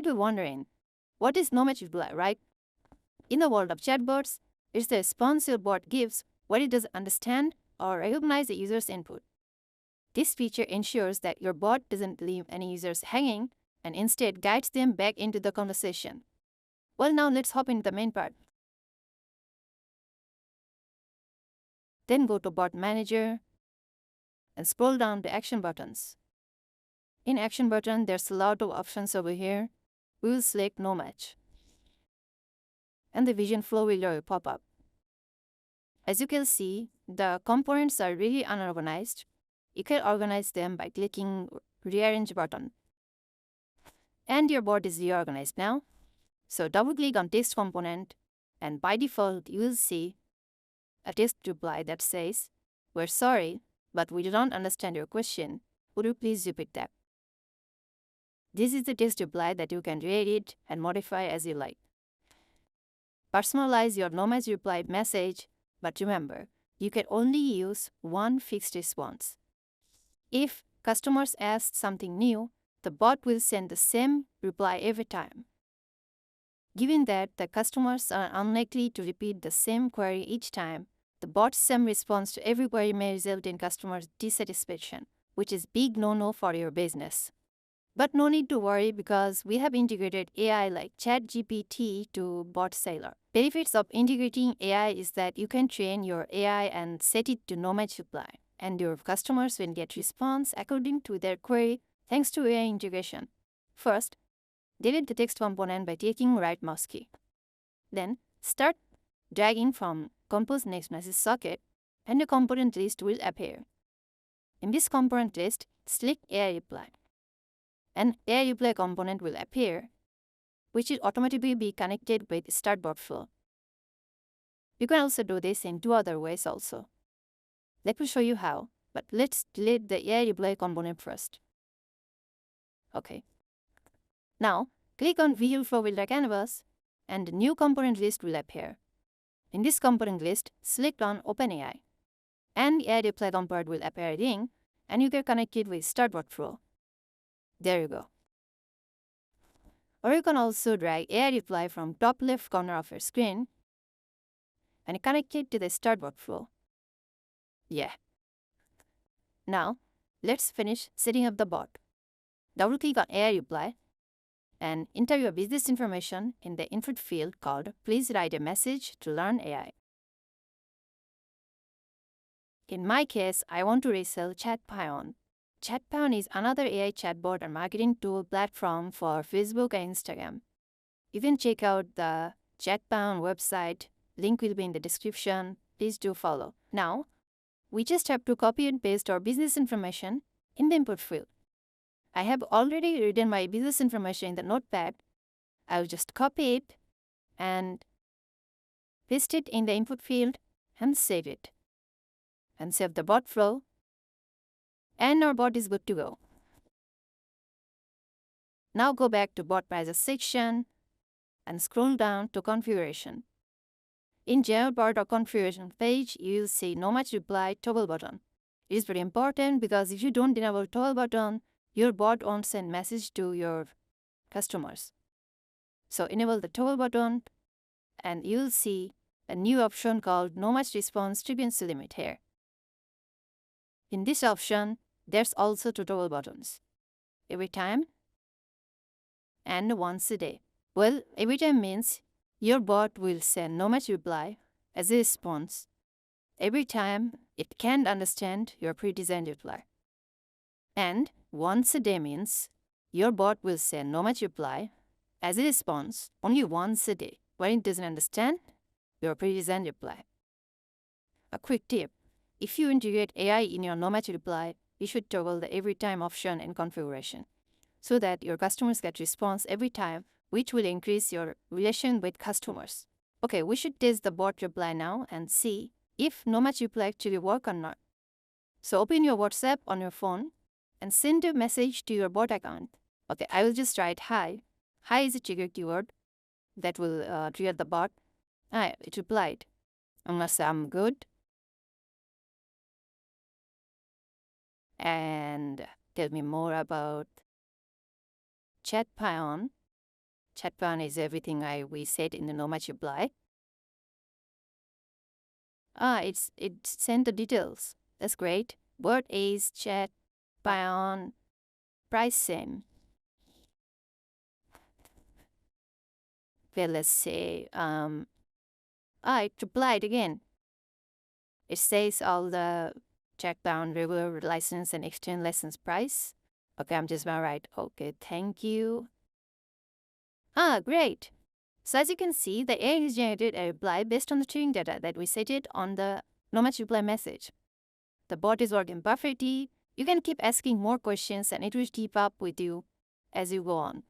might be wondering, what is no match reply, right? In the world of chatbots, it's the response your bot gives when it doesn't understand or recognize the user's input. This feature ensures that your bot doesn't leave any users hanging and instead guides them back into the conversation. Well, now let's hop into the main part. Then go to Bot Manager and scroll down to Action Buttons. In Action Button, there's a lot of options over here. We will select No Match. And the vision flow will pop up. As you can see, the components are really unorganized. You can organize them by clicking Rearrange button. And your bot is reorganized now. So double-click on Text component, and by default, you will see a text reply that says, "We're sorry, but we do not understand your question. Would you please repeat that?" This is the text reply that you can re-edit and modify as you like. Personalize your no match reply message, but remember, you can only use one fixed response. If customers ask something new, the bot will send the same reply every time. Given that the customers are unlikely to repeat the same query each time, the bot's same response to every query may result in customer dissatisfaction, which is big no-no for your business. But no need to worry because we have integrated AI like ChatGPT to Bot Sailor. Benefits of integrating AI is that you can train your AI and set it to no match reply, and your customers will get response according to their query thanks to AI integration. First, delete the text component by taking right mouse key. Then, start dragging from Compose Next Message socket, and a component list will appear. In this component list, select AI reply. An AI reply component will appear, which will automatically be connected with Start Bot Flow. You can also do this in two other ways also. Let me show you how, but let's delete the AI reply component first. Okay. Now, click on View Flow with the canvas, and a new component list will appear. In this component list, select on OpenAI, and AI reply component will appear again, and you can connect it with Start Bot Flow. There you go. Or you can also drag AI reply from top left corner of your screen and connect it to the Start Bot Flow. Yeah. Now, let's finish setting up the bot. Double-click on AI reply and enter your business information in the input field called "Please write a message to learn AI." In my case, I want to resell ChatPion. ChatPion is another AI chatbot and marketing tool platform for Facebook and Instagram. You can check out the ChatPion website. Link will be in the description. Please do follow. Now, we just have to copy and paste our business information in the input field. I have already written my business information in the notepad. I'll just copy it and paste it in the input field and save it. And save the bot flow. And our bot is good to go. Now go back to Bot Manager section and scroll down to Configuration. In General Bot or Configuration page, you will see No Match Reply Toggle button. It is very important because if you don't enable toggle button, your bot won't send message to your customers. So enable the toggle button and you'll see a new option called No Match Response Frequency Limit here. In this option, there's also two toggle buttons. Every time and once a day. Well, every time means your bot will send no match reply as a response every time it can't understand your pre-designed reply. And once a day means your bot will send no match reply as a response only once a day when it doesn't understand your pre-designed reply. A quick tip: if you integrate AI in your no match reply, you should toggle the every time option in configuration so that your customers get response every time, which will increase your relation with customers. Okay, we should test the bot reply now and see if no match reply actually work or not. So open your WhatsApp on your phone and send a message to your bot account. Okay, I will just write hi. Hi is a trigger keyword that will trigger the bot. It replied. I'm gonna say I'm good. And tell me more about ChatPion. Chat bound is everything we said in the no match reply. It sent the details. That's great. Word is chat bound, price same. Well, let's say it replied again. It says all the check bound regular license and extend license price. Okay, I'm just about right. Okay, thank you. Great. So as you can see, the AI has generated a reply based on the training data that we set it on the no match reply message. The bot is working perfectly. You can keep asking more questions and it will keep up with you as you go on.